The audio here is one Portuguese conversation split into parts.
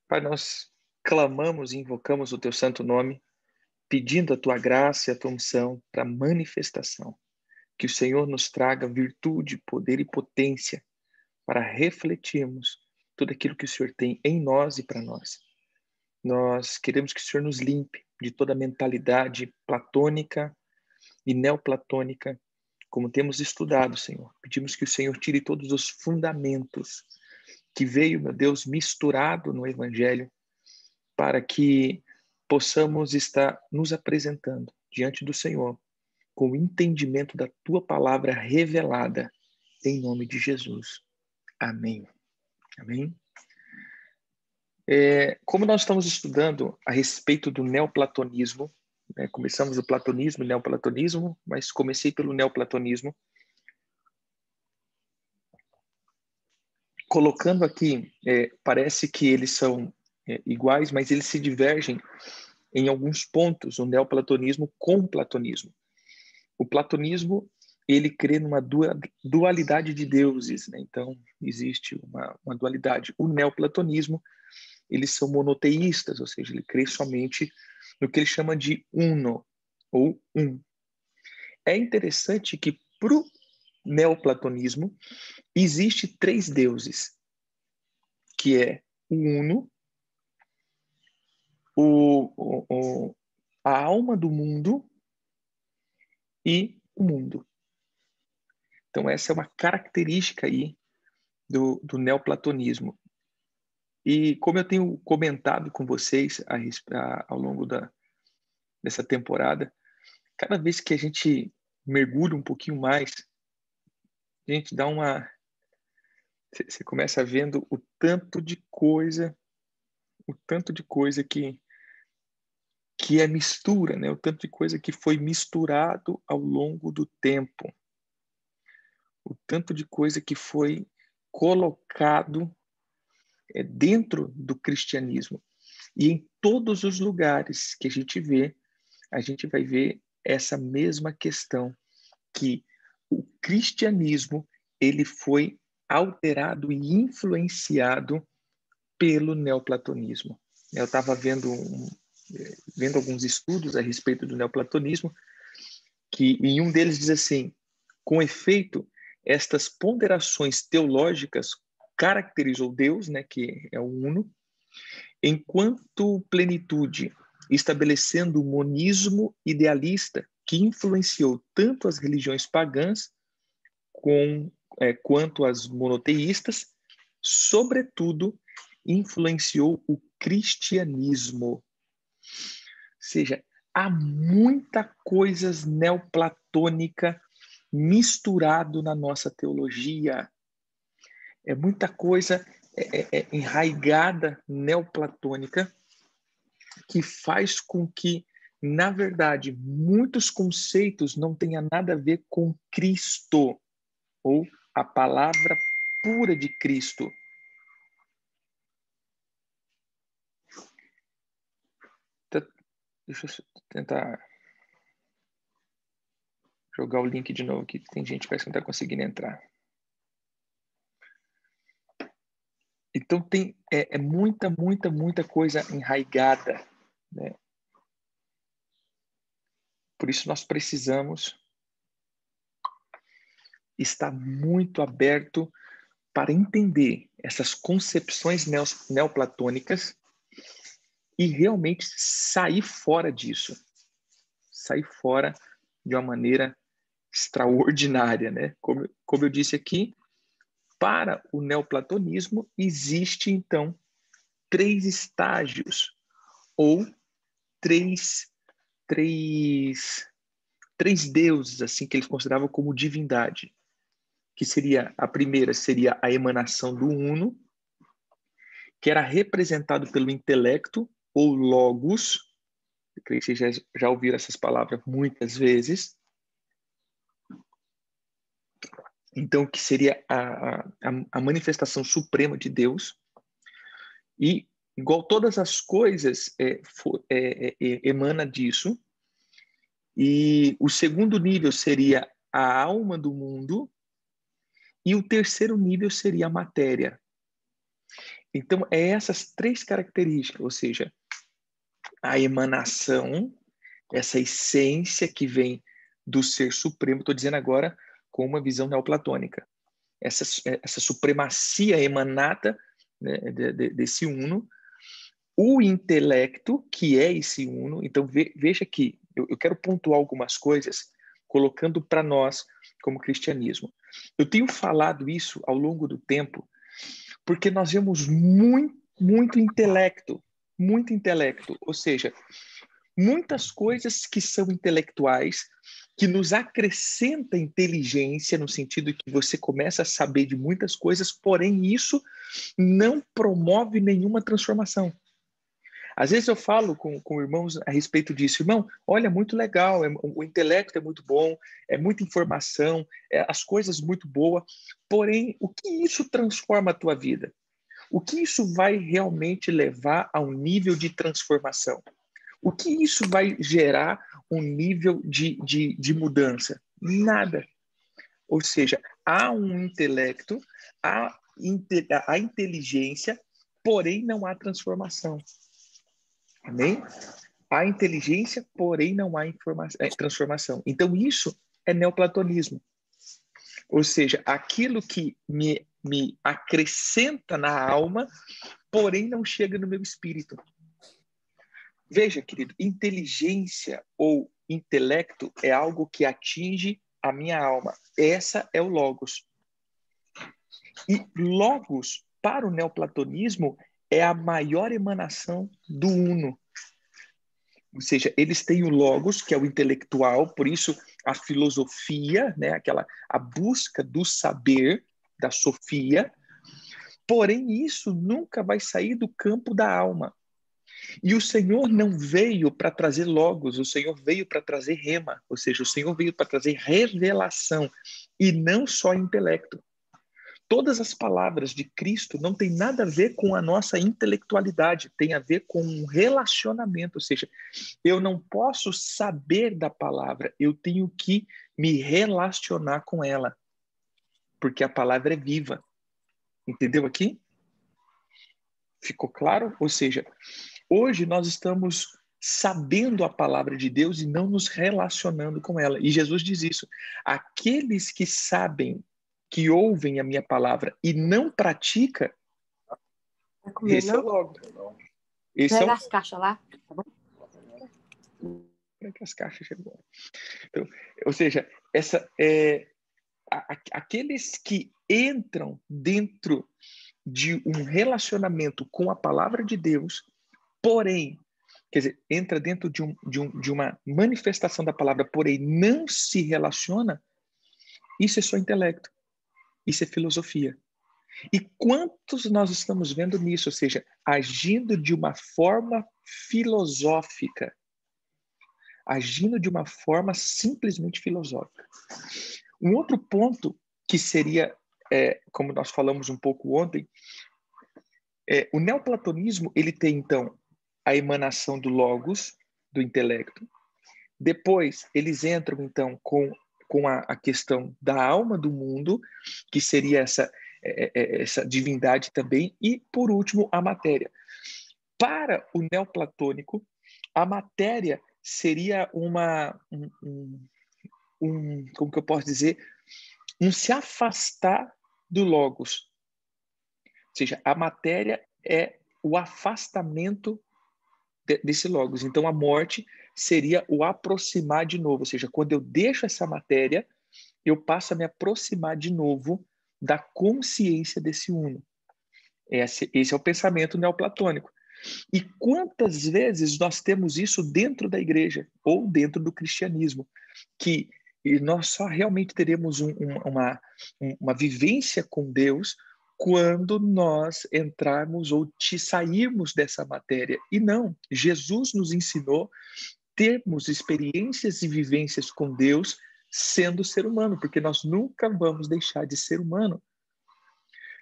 Pai, nós clamamos e invocamos o teu santo nome, pedindo a tua graça e a tua unção para manifestação. Que o Senhor nos traga virtude, poder e potência para refletirmos tudo aquilo que o Senhor tem em nós e para nós. Nós queremos que o Senhor nos limpe de toda mentalidade platônica e neoplatônica, como temos estudado, Senhor. Pedimos que o Senhor tire todos os fundamentos que veio, meu Deus, misturado no Evangelho, para que possamos estar nos apresentando diante do Senhor com o entendimento da tua palavra revelada, em nome de Jesus. Amém. Amém. Como nós estamos estudando a respeito do neoplatonismo, né, começamos o platonismo e neoplatonismo, mas comecei pelo neoplatonismo, colocando aqui, parece que eles são iguais, mas eles se divergem em alguns pontos, o neoplatonismo com o platonismo. O platonismo, ele crê numa dualidade de deuses, né? Então, existe uma dualidade. O neoplatonismo, eles são monoteístas, ou seja, ele crê somente no que ele chama de uno, ou um. É interessante que para o neoplatonismo existe 3 deuses, que é o uno, a alma do mundo e o mundo. Então, essa é uma característica aí do neoplatonismo. E como eu tenho comentado com vocês ao longo dessa temporada, cada vez que a gente mergulha um pouquinho mais, a gente dá uma... Você começa vendo o tanto de coisa que é mistura, né? O tanto de coisa que foi misturado ao longo do tempo. O tanto de coisa que foi colocado dentro do cristianismo. E em todos os lugares que a gente vai ver essa mesma questão, que o cristianismo ele foi alterado e influenciado pelo neoplatonismo. Eu estava vendo alguns estudos a respeito do neoplatonismo, que em um deles diz assim: com efeito, estas ponderações teológicas caracterizou Deus, né, que é o uno, enquanto plenitude, estabelecendo o monismo idealista que influenciou tanto as religiões pagãs quanto as monoteístas, sobretudo influenciou o cristianismo. Ou seja, há muita coisa neoplatônica misturado na nossa teologia. É muita coisa enraigada neoplatônica que faz com que, na verdade, muitos conceitos não tenham nada a ver com Cristo ou a palavra pura de Cristo. Deixa eu tentar jogar o link de novo aqui, que tem gente que parece que não está conseguindo entrar. Então tem muita coisa enraigada, né? Por isso nós precisamos estar muito aberto para entender essas concepções neoplatônicas e realmente sair fora disso. Sair fora de uma maneira extraordinária, né? Como eu disse aqui, para o neoplatonismo existe, então, 3 estágios ou três deuses, assim, que eles consideravam como divindade. Que seria, a primeira seria a emanação do uno, que era representado pelo intelecto, ou logos. Eu creio que vocês já ouviram essas palavras muitas vezes. Então, que seria a manifestação suprema de Deus. E, igual todas as coisas, emana disso. E o segundo nível seria a alma do mundo. E o terceiro nível seria a matéria. Então, é essas três características, ou seja, a emanação, essa essência que vem do ser supremo, estou dizendo agora com uma visão neoplatônica, essa supremacia emanada, né, desse uno, o intelecto, que é esse uno. Então, veja que eu quero pontuar algumas coisas, colocando para nós como cristianismo. Eu tenho falado isso ao longo do tempo, porque nós vemos muito intelecto, ou seja, muitas coisas que são intelectuais, que nos acrescenta inteligência, no sentido que você começa a saber de muitas coisas, porém isso não promove nenhuma transformação. Às vezes eu falo com irmãos a respeito disso. Irmão, olha, muito legal, o intelecto é muito bom, é muita informação, as coisas muito boas, porém, o que isso transforma a tua vida? O que isso vai realmente levar a um nível de transformação? O que isso vai gerar um nível de mudança? Nada. Ou seja, há um intelecto, há inteligência, porém não há transformação. Amém? Há inteligência, porém não há transformação. Então, isso é neoplatonismo. Ou seja, aquilo que me acrescenta na alma, porém não chega no meu espírito. Veja, querido, inteligência ou intelecto é algo que atinge a minha alma. Essa é o logos. E logos, para o neoplatonismo, é a maior emanação do uno. Ou seja, eles têm o logos, que é o intelectual, por isso a filosofia, né, a busca do saber, da sofia, porém isso nunca vai sair do campo da alma. E o Senhor não veio para trazer logos, o Senhor veio para trazer rema, ou seja, o Senhor veio para trazer revelação, e não só intelecto. Todas as palavras de Cristo não tem nada a ver com a nossa intelectualidade, tem a ver com um relacionamento, ou seja, eu não posso saber da palavra, eu tenho que me relacionar com ela, porque a palavra é viva. Entendeu aqui? Ficou claro? Ou seja, hoje nós estamos sabendo a palavra de Deus e não nos relacionando com ela. E Jesus diz isso: aqueles que sabem, que ouvem a minha palavra e não pratica, comer, esse não? É o logo. Esse pega é o... as caixas lá, tá bom? Como é que as caixas chegam? Então, ou seja, aqueles que entram dentro de um relacionamento com a palavra de Deus, porém, quer dizer, entra dentro de uma manifestação da palavra, porém não se relaciona, isso é só intelecto, isso é filosofia. E quantos nós estamos vendo nisso? Ou seja, agindo de uma forma filosófica, agindo de uma forma simplesmente filosófica. Um outro ponto que seria, como nós falamos um pouco ontem, o neoplatonismo, ele tem, então, a emanação do logos, do intelecto. Depois, eles entram, então, com a questão da alma do mundo, que seria essa divindade também. E, por último, a matéria. Para o neoplatônico, a matéria seria como que eu posso dizer, se afastar do logos. Ou seja, a matéria é o afastamento desse logos. Então, a morte seria o aproximar de novo. Ou seja, quando eu deixo essa matéria, eu passo a me aproximar de novo da consciência desse uno. Esse é o pensamento neoplatônico. E quantas vezes nós temos isso dentro da igreja ou dentro do cristianismo, que nós só realmente teremos uma vivência com Deus quando nós entrarmos ou sairmos dessa matéria. E não, Jesus nos ensinou termos experiências e vivências com Deus sendo ser humano, porque nós nunca vamos deixar de ser humano.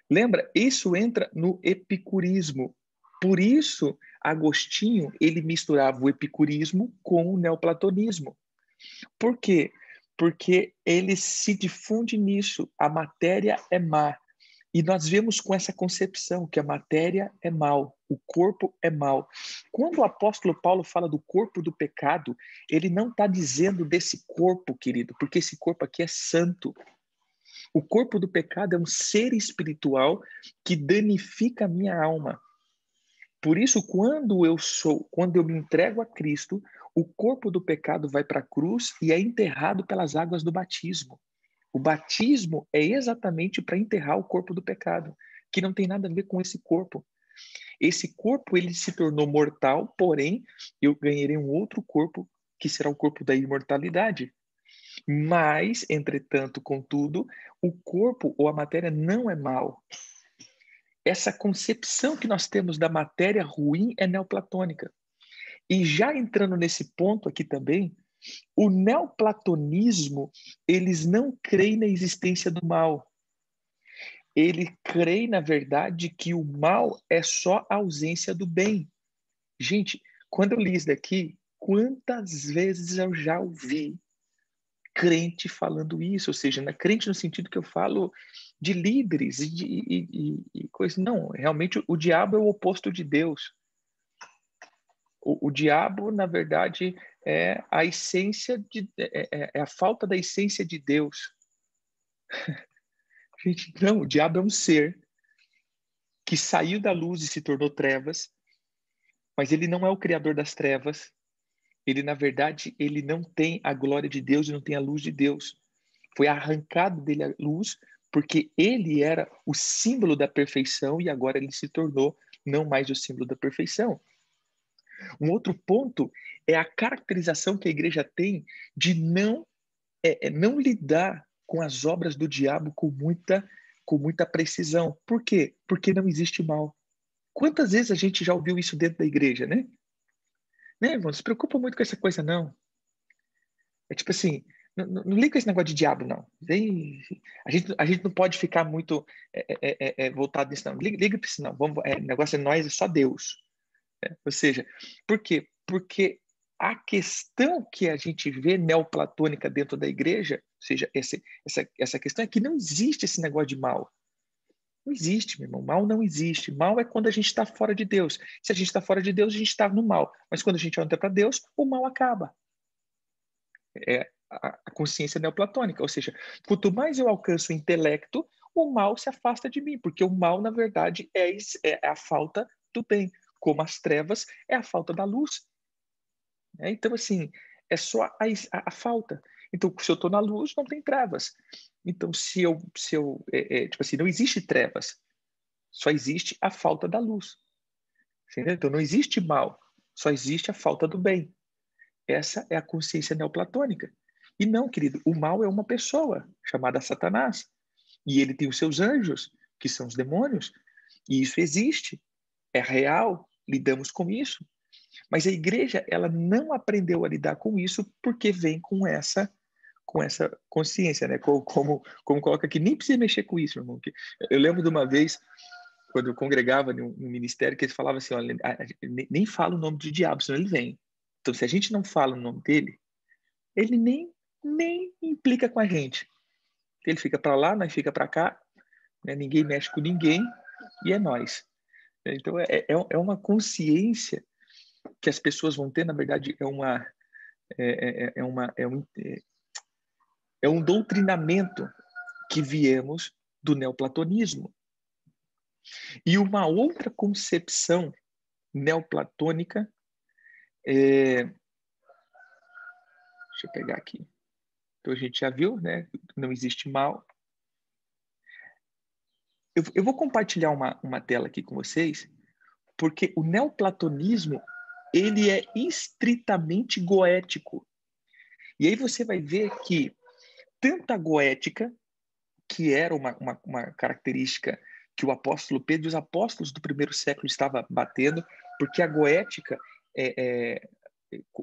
Lembra? Isso entra no epicurismo. Por isso, Agostinho, ele misturava o epicurismo com o neoplatonismo. Por quê? Porque ele se difunde nisso. A matéria é má. E nós vemos com essa concepção que a matéria é mal, o corpo é mal. Quando o apóstolo Paulo fala do corpo do pecado, ele não está dizendo desse corpo, querido, porque esse corpo aqui é santo. O corpo do pecado é um ser espiritual que danifica a minha alma. Por isso, quando eu me entrego a Cristo, o corpo do pecado vai para a cruz e é enterrado pelas águas do batismo. O batismo é exatamente para enterrar o corpo do pecado, que não tem nada a ver com esse corpo. Esse corpo ele se tornou mortal, porém eu ganharei um outro corpo que será o corpo da imortalidade. Mas, entretanto, contudo, o corpo ou a matéria não é mal. Essa concepção que nós temos da matéria ruim é neoplatônica. E já entrando nesse ponto aqui também, o neoplatonismo, eles não creem na existência do mal. Ele crê, na verdade, que o mal é só a ausência do bem. Gente, quando eu li isso daqui, quantas vezes eu já ouvi crente falando isso? Ou seja, crente no sentido que eu falo de líderes e coisas. Não, realmente o diabo é o oposto de Deus. O diabo, na verdade, é a essência é a falta da essência de Deus. Gente, não, o diabo é um ser que saiu da luz e se tornou trevas, mas ele não é o criador das trevas. Ele, na verdade, ele não tem a glória de Deus e não tem a luz de Deus. Foi arrancado dele a luz porque ele era o símbolo da perfeição e agora ele se tornou não mais o símbolo da perfeição. Um outro ponto é a caracterização que a igreja tem de não lidar com as obras do diabo com muita precisão. Por quê? Porque não existe mal. Quantas vezes a gente já ouviu isso dentro da igreja, né? Né, irmão? Não se preocupa muito com essa coisa, não. É tipo assim, não liga com esse negócio de diabo, não. A gente não pode ficar muito voltado nisso, não. Liga para isso, não. O negócio é nós, é só Deus. Ou seja, por quê? Porque a questão que a gente vê neoplatônica dentro da igreja, ou seja, essa questão é que não existe esse negócio de mal. Não existe, meu irmão. Mal não existe. Mal é quando a gente está fora de Deus. Se a gente está fora de Deus, a gente está no mal. Mas quando a gente anda para Deus, o mal acaba. É a consciência neoplatônica. Ou seja, quanto mais eu alcanço o intelecto, o mal se afasta de mim, porque o mal, na verdade, é a falta do bem, como as trevas é a falta da luz. Então, assim, é só a falta. Então, se eu estou na luz, não tem trevas. Então, tipo assim, não existe trevas, só existe a falta da luz. Entendeu? Então, não existe mal, só existe a falta do bem. Essa é a consciência neoplatônica. E não, querido, o mal é uma pessoa chamada Satanás. E ele tem os seus anjos, que são os demônios. E isso existe, é real, lidamos com isso. Mas a igreja, ela não aprendeu a lidar com isso porque vem com essa consciência, né? Como coloca aqui, nem precisa mexer com isso, meu irmão. Eu lembro de uma vez, quando eu congregava no ministério, que eles falavam assim, olha, nem fala o nome de diabo, senão ele vem. Então, se a gente não fala o nome dele, ele nem implica com a gente. Ele fica para lá, nós fica para cá, né? Ninguém mexe com ninguém e é nós. Então, é uma consciência que as pessoas vão ter, na verdade, é um doutrinamento que viemos do neoplatonismo. E uma outra concepção neoplatônica deixa eu pegar aqui. Então a gente já viu, né? Não existe mal. Eu vou compartilhar uma tela aqui com vocês, porque o neoplatonismo ele é estritamente goético. E aí você vai ver que tanto a goética, que era uma característica que o apóstolo Pedro e os apóstolos do primeiro século estavam batendo, porque a goética,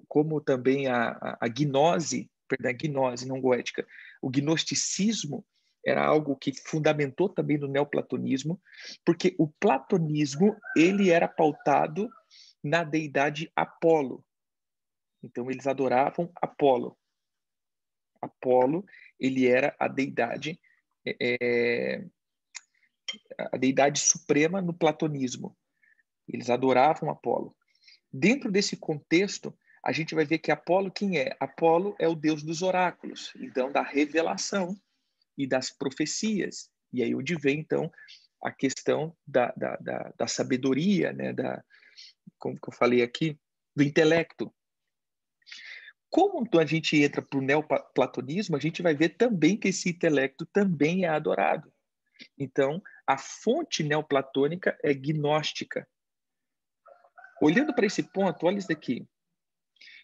como também a gnose, perdão, a gnose, não goética, o gnosticismo era algo que fundamentou também no neoplatonismo, porque o platonismo ele era pautado na deidade Apolo. Então eles adoravam Apolo. Apolo, ele era a deidade a deidade suprema no platonismo. Eles adoravam Apolo. Dentro desse contexto, a gente vai ver que Apolo quem é? Apolo é o deus dos oráculos, então da revelação e das profecias. E aí onde vem, então, a questão da sabedoria, né? Como que eu falei aqui, do intelecto. Como a gente entra para o neoplatonismo, a gente vai ver também que esse intelecto também é adorado. Então, a fonte neoplatônica é gnóstica. Olhando para esse ponto, olha isso daqui.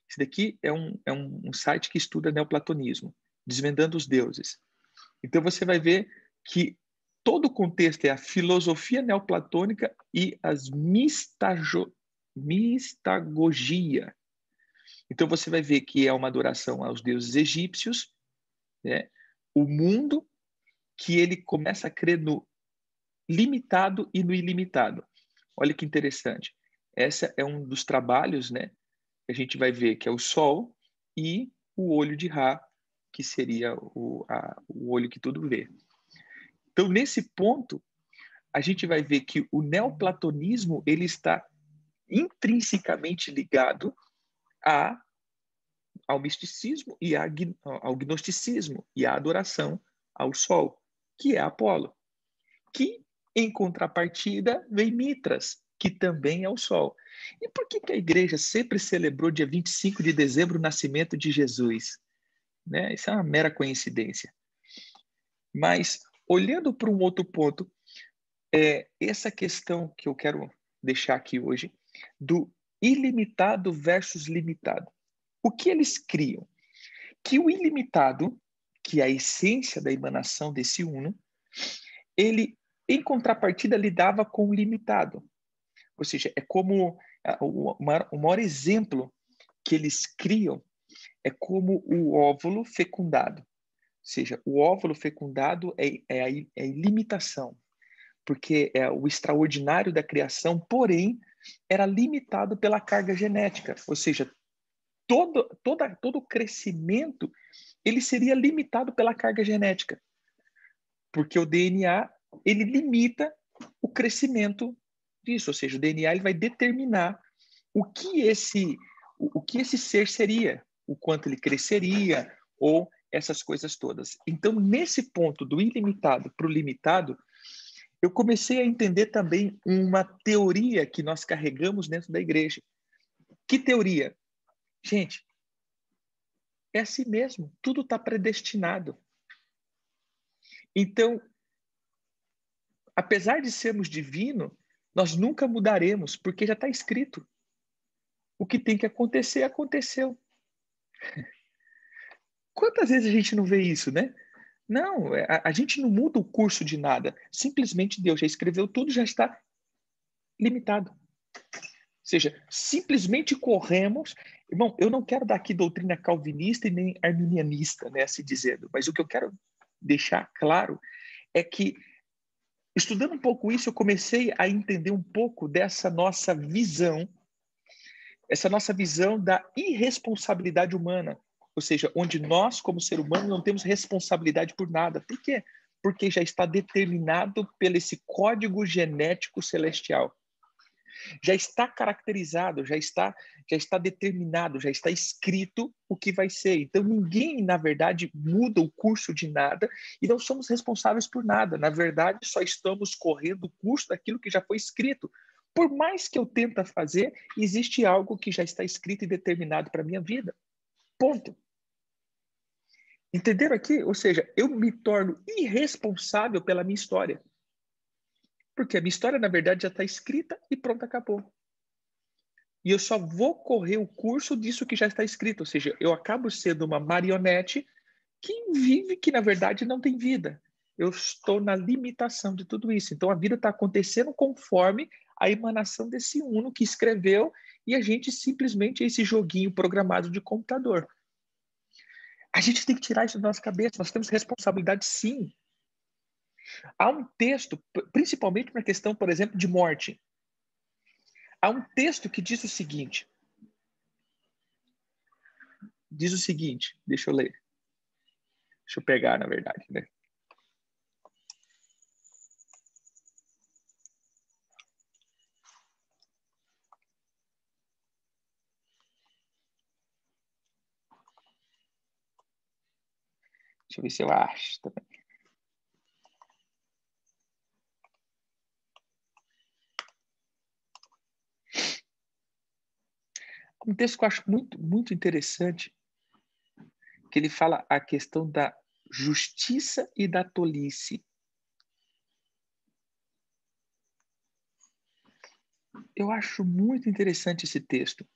Esse daqui é um site que estuda neoplatonismo, desvendando os deuses. Então, você vai ver que todo o contexto é a filosofia neoplatônica e as mistagogia. Então, você vai ver que é uma adoração aos deuses egípcios, né? O mundo que ele começa a crer no limitado e no ilimitado. Olha que interessante. Esse é um dos trabalhos, né? A gente vai ver que é o Sol e o olho de Ra, que seria o olho que tudo vê. Então, nesse ponto, a gente vai ver que o neoplatonismo ele está intrinsecamente ligado ao misticismo e ao gnosticismo e à adoração ao Sol, que é Apolo, que, em contrapartida, vem Mitras, que também é o Sol. E por que a igreja sempre celebrou dia 25 de dezembro o nascimento de Jesus? Né? Isso é uma mera coincidência. Mas, olhando para um outro ponto, essa questão que eu quero deixar aqui hoje, do ilimitado versus limitado. O que eles criam? Que o ilimitado, que é a essência da emanação desse uno, ele, em contrapartida, lidava com o limitado. Ou seja, é como o maior exemplo que eles criam é como o óvulo fecundado. Ou seja, o óvulo fecundado é a ilimitação, porque é o extraordinário da criação, porém, era limitado pela carga genética. Ou seja, todo o crescimento ele seria limitado pela carga genética, porque o DNA ele limita o crescimento disso, ou seja, o DNA ele vai determinar o que esse ser seria, o quanto ele cresceria ou essas coisas todas. Então, nesse ponto do ilimitado para o limitado, eu comecei a entender também uma teoria que nós carregamos dentro da igreja. Que teoria? Gente, é assim mesmo, tudo está predestinado. Então, apesar de sermos divinos, nós nunca mudaremos, porque já está escrito. O que tem que acontecer, aconteceu. Quantas vezes a gente não vê isso, né? Não, a gente não muda o curso de nada. Simplesmente Deus já escreveu tudo, já está limitado. Ou seja, simplesmente corremos. Irmão, eu não quero dar aqui doutrina calvinista e nem arminianista, né, assim dizendo, mas o que eu quero deixar claro é que, estudando um pouco isso, eu comecei a entender um pouco dessa nossa visão, essa nossa visão da irresponsabilidade humana. Ou seja, onde nós, como ser humano, não temos responsabilidade por nada. Por quê? Porque já está determinado pelo esse código genético celestial. Já está caracterizado, já está determinado, já está escrito o que vai ser. Então, ninguém, na verdade, muda o curso de nada e não somos responsáveis por nada. Na verdade, só estamos correndo o curso daquilo que já foi escrito. Por mais que eu tente fazer, existe algo que já está escrito e determinado para a minha vida. Ponto. Entenderam aqui? Ou seja, eu me torno irresponsável pela minha história. Porque a minha história, na verdade, já está escrita e pronto, acabou. E eu só vou correr o curso disso que já está escrito. Ou seja, eu acabo sendo uma marionete que vive, que na verdade não tem vida. Eu estou na limitação de tudo isso. Então a vida está acontecendo conforme a emanação desse uno que escreveu e a gente simplesmente é esse joguinho programado de computador. A gente tem que tirar isso da nossa cabeça. Nós temos responsabilidade, sim. Há um texto, principalmente na questão, por exemplo, de morte. Há um texto que diz o seguinte. Diz o seguinte, deixa eu ler. Deixa eu pegar, na verdade, né? Deixa eu ver se eu acho também. Um texto que eu acho muito, muito interessante, que ele fala a questão da justiça e da tolice. Eu acho muito interessante esse texto.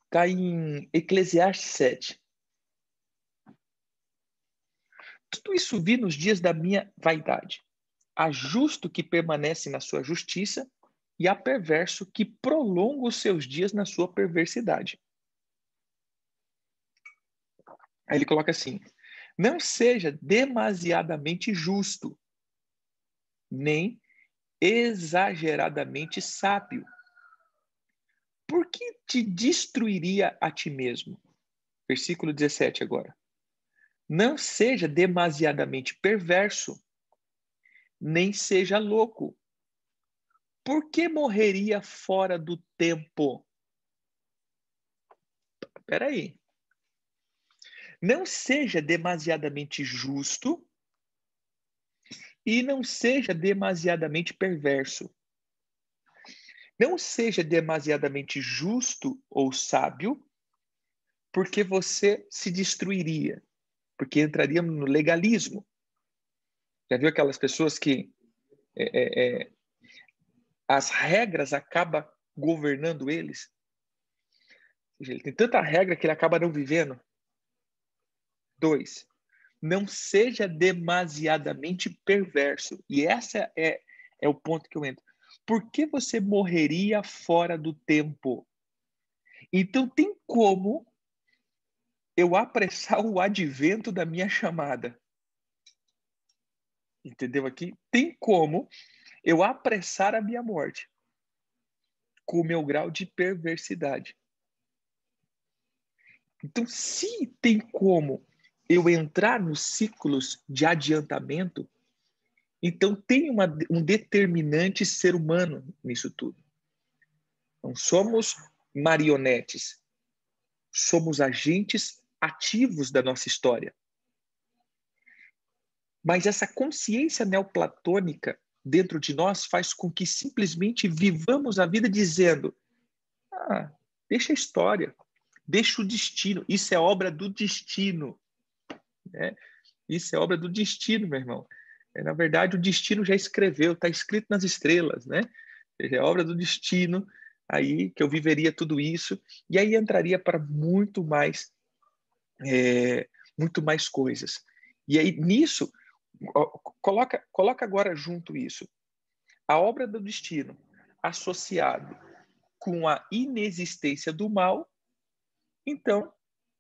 Está em Eclesiastes 7. Tudo isso vi nos dias da minha vaidade. Há justo que permanece na sua justiça e há perverso que prolonga os seus dias na sua perversidade. Aí ele coloca assim: não seja demasiadamente justo, nem exageradamente sábio. Por que te destruiria a ti mesmo? Versículo 17 agora. Não seja demasiadamente perverso, nem seja louco. Por que morreria fora do tempo? Espera aí. Não seja demasiadamente justo e não seja demasiadamente perverso. Não seja demasiadamente justo ou sábio, porque você se destruiria, porque entraríamos no legalismo. Já viu aquelas pessoas que as regras acabam governando eles? Ele tem tanta regra que ele acaba não vivendo. 2, não seja demasiadamente perverso. E essa é o ponto que eu entro. Por que você morreria fora do tempo? Então, tem como eu apressar o advento da minha chamada? Entendeu aqui? Tem como eu apressar a minha morte com o meu grau de perversidade. Então, se tem como eu entrar nos ciclos de adiantamento, então tem um determinante ser humano nisso tudo. Não somos marionetes, somos agentes ativos da nossa história. Mas essa consciência neoplatônica dentro de nós faz com que simplesmente vivamos a vida dizendo: deixa a história, deixa o destino, isso é obra do destino. Né? Isso é obra do destino, meu irmão. Na verdade, o destino já escreveu, está escrito nas estrelas, né? É obra do destino aí que eu viveria tudo isso, e aí entraria para muito mais coisas. E aí, nisso, coloca agora junto isso. A obra do destino associado com a inexistência do mal, então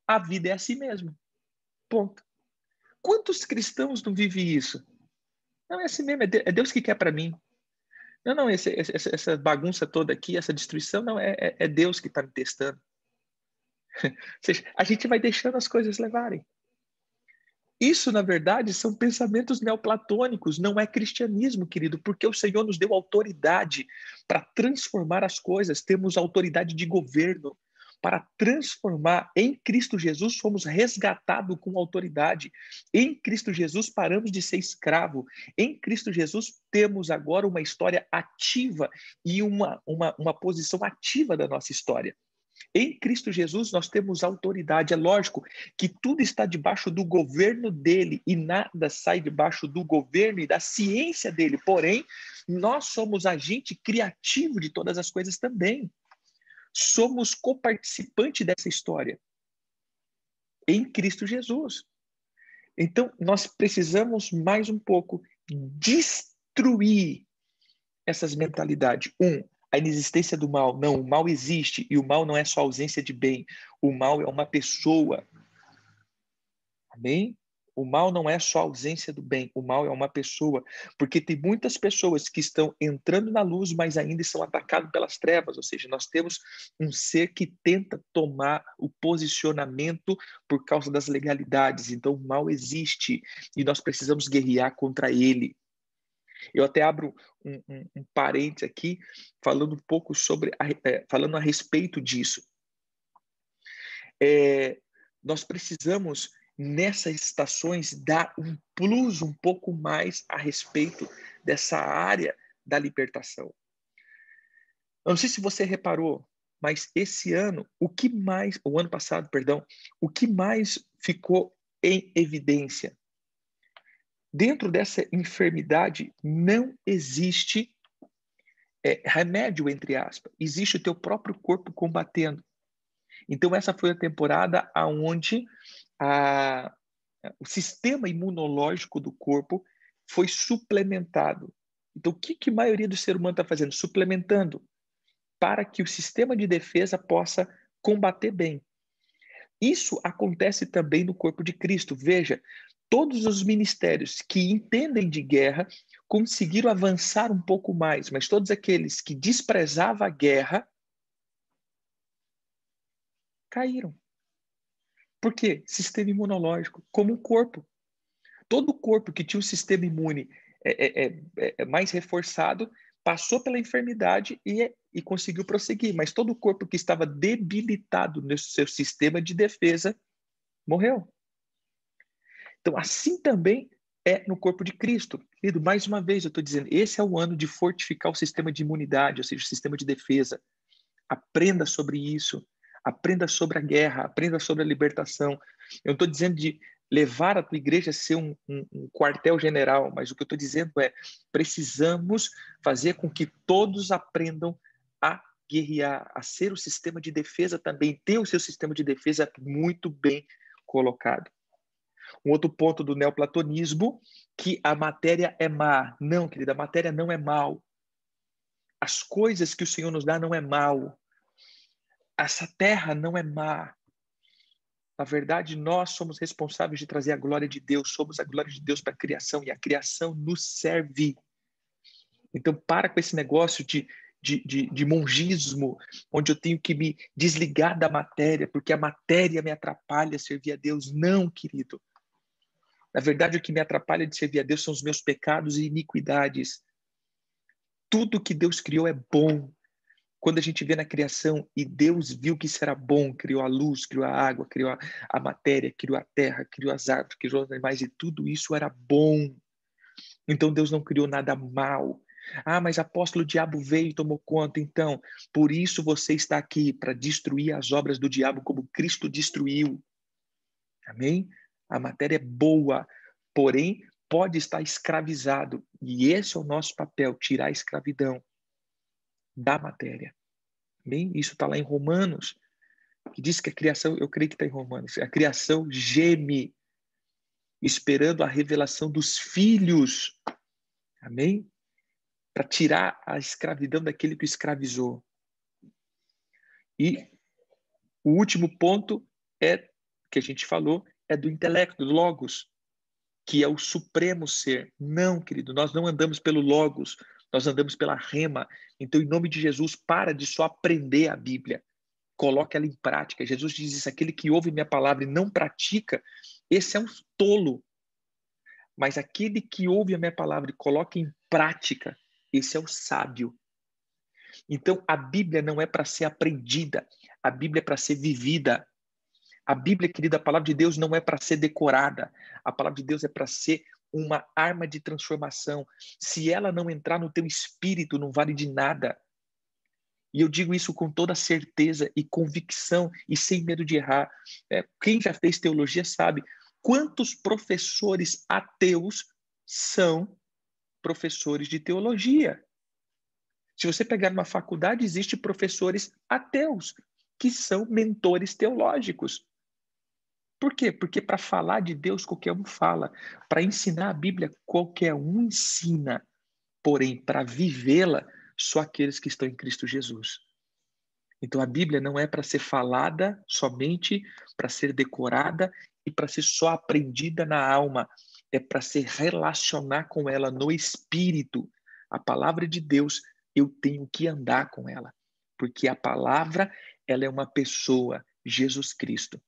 a vida é assim mesmo. Ponto. Quantos cristãos não vivem isso? Não, é assim mesmo, é Deus que quer para mim. Não, essa bagunça toda aqui, essa destruição, não, é Deus que está me testando. Ou seja, a gente vai deixando as coisas levarem. Isso, na verdade, são pensamentos neoplatônicos, não é cristianismo, querido, porque o Senhor nos deu autoridade para transformar as coisas, temos autoridade de governo para transformar. Em Cristo Jesus fomos resgatados com autoridade. Em Cristo Jesus paramos de ser escravo. Em Cristo Jesus temos agora uma história ativa e uma posição ativa da nossa história. Em Cristo Jesus nós temos autoridade. É lógico que tudo está debaixo do governo dele e nada sai debaixo do governo e da ciência dele. Porém, nós somos agente criativo de todas as coisas também. Somos coparticipante dessa história. Em Cristo Jesus. Então, nós precisamos mais um pouco destruir essas mentalidades. A inexistência do mal. Não, o mal existe e o mal não é só ausência de bem. O mal é uma pessoa. Amém? O mal não é só ausência do bem. O mal é uma pessoa. Porque tem muitas pessoas que estão entrando na luz, mas ainda são atacadas pelas trevas. Ou seja, nós temos um ser que tenta tomar o posicionamento por causa das legalidades. Então, o mal existe e nós precisamos guerrear contra ele. Eu até abro um parênteses aqui, falando um pouco falando a respeito disso. nós precisamos, nessas estações, dar um plus um pouco mais a respeito dessa área da libertação. Eu não sei se você reparou, mas esse ano, o ano passado, perdão, o que mais ficou em evidência? Dentro dessa enfermidade não existe remédio, entre aspas. Existe o teu próprio corpo combatendo. Então, essa foi a temporada onde o sistema imunológico do corpo foi suplementado. Então, o que a maioria do ser humano está fazendo? Suplementando, para que o sistema de defesa possa combater bem. Isso acontece também no corpo de Cristo. Veja, todos os ministérios que entendem de guerra conseguiram avançar um pouco mais, mas todos aqueles que desprezavam a guerra caíram. Por quê? Sistema imunológico, como o corpo. Todo corpo que tinha um sistema imune mais reforçado passou pela enfermidade e conseguiu prosseguir, mas todo corpo que estava debilitado no seu sistema de defesa morreu. Então, assim também é no corpo de Cristo. Querido, mais uma vez eu estou dizendo, esse é o ano de fortificar o sistema de imunidade, ou seja, o sistema de defesa. Aprenda sobre isso, aprenda sobre a guerra, aprenda sobre a libertação. Eu não estou dizendo de levar a tua igreja a ser um quartel-general, mas o que eu estou dizendo é, precisamos fazer com que todos aprendam a guerrear, a ser o sistema de defesa também, ter o seu sistema de defesa muito bem colocado. Um outro ponto do neoplatonismo, que a matéria é má. Não, querida, a matéria não é mal. As coisas que o Senhor nos dá não é mal. Essa terra não é má. Na verdade, nós somos responsáveis de trazer a glória de Deus. Somos a glória de Deus para a criação e a criação nos serve. Então, para com esse negócio de mongismo, onde eu tenho que me desligar da matéria, porque a matéria me atrapalha a servir a Deus. Não, querido. Na verdade, o que me atrapalha de servir a Deus são os meus pecados e iniquidades. Tudo que Deus criou é bom. Quando a gente vê na criação e Deus viu que isso era bom, criou a luz, criou a água, criou a matéria, criou a terra, criou as árvores, criou os animais, e tudo isso era bom. Então Deus não criou nada mal. Ah, mas apóstolo, o diabo veio e tomou conta. Então, por isso você está aqui, para destruir as obras do diabo como Cristo destruiu. Amém? A matéria é boa, porém pode estar escravizado. E esse é o nosso papel, tirar a escravidão da matéria. Amém? Isso está lá em Romanos, que diz que a criação, eu creio que está em Romanos, a criação geme, esperando a revelação dos filhos. Amém? Para tirar a escravidão daquele que o escravizou. E o último ponto que a gente falou, é do intelecto, do logos, que é o supremo ser. Não, querido, nós não andamos pelo logos, nós andamos pela rema. Então, em nome de Jesus, para de só aprender a Bíblia. Coloque ela em prática. Jesus diz isso, aquele que ouve minha palavra e não pratica, esse é um tolo. Mas aquele que ouve a minha palavra e coloca em prática, esse é o sábio. Então, a Bíblia não é para ser aprendida, a Bíblia é para ser vivida. A Bíblia, querida, a palavra de Deus não é para ser decorada. A palavra de Deus é para ser uma arma de transformação. Se ela não entrar no teu espírito, não vale de nada. E eu digo isso com toda certeza e convicção e sem medo de errar. Quem já fez teologia sabe quantos professores ateus são professores de teologia. Se você pegar uma faculdade, existem professores ateus que são mentores teológicos. Por quê? Porque para falar de Deus qualquer um fala, para ensinar a Bíblia qualquer um ensina, porém para vivê-la só aqueles que estão em Cristo Jesus. Então a Bíblia não é para ser falada somente, para ser decorada e para ser só aprendida na alma, é para se relacionar com ela no espírito. A palavra de Deus, eu tenho que andar com ela, porque a palavra, ela é uma pessoa, Jesus Cristo.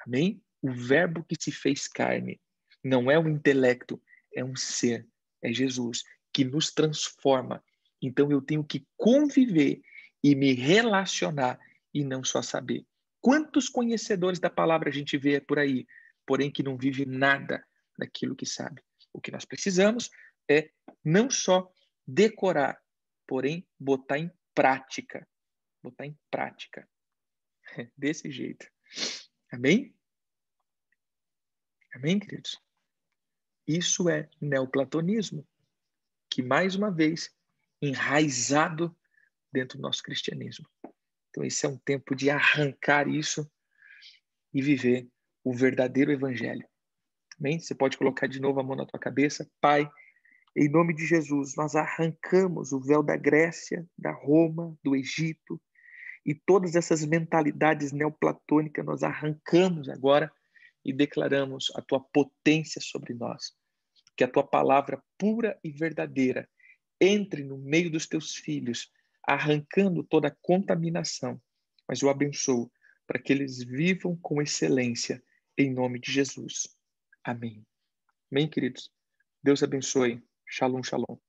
Amém? O verbo que se fez carne não é um intelecto, é um ser, é Jesus, que nos transforma. Então eu tenho que conviver e me relacionar e não só saber. Quantos conhecedores da palavra a gente vê por aí, porém que não vive nada daquilo que sabe? O que nós precisamos é não só decorar, porém botar em prática. Botar em prática. Desse jeito. Amém? Amém, queridos? Isso é neoplatonismo, que, mais uma vez, enraizado dentro do nosso cristianismo. Então, esse é um tempo de arrancar isso e viver o verdadeiro evangelho. Amém? Você pode colocar de novo a mão na tua cabeça. Pai, em nome de Jesus, nós arrancamos o véu da Grécia, da Roma, do Egito, e todas essas mentalidades neoplatônicas nós arrancamos agora e declaramos a tua potência sobre nós. Que a tua palavra pura e verdadeira entre no meio dos teus filhos, arrancando toda a contaminação. Mas eu abençoo para que eles vivam com excelência, em nome de Jesus. Amém. Amém, queridos? Deus abençoe. Shalom, shalom.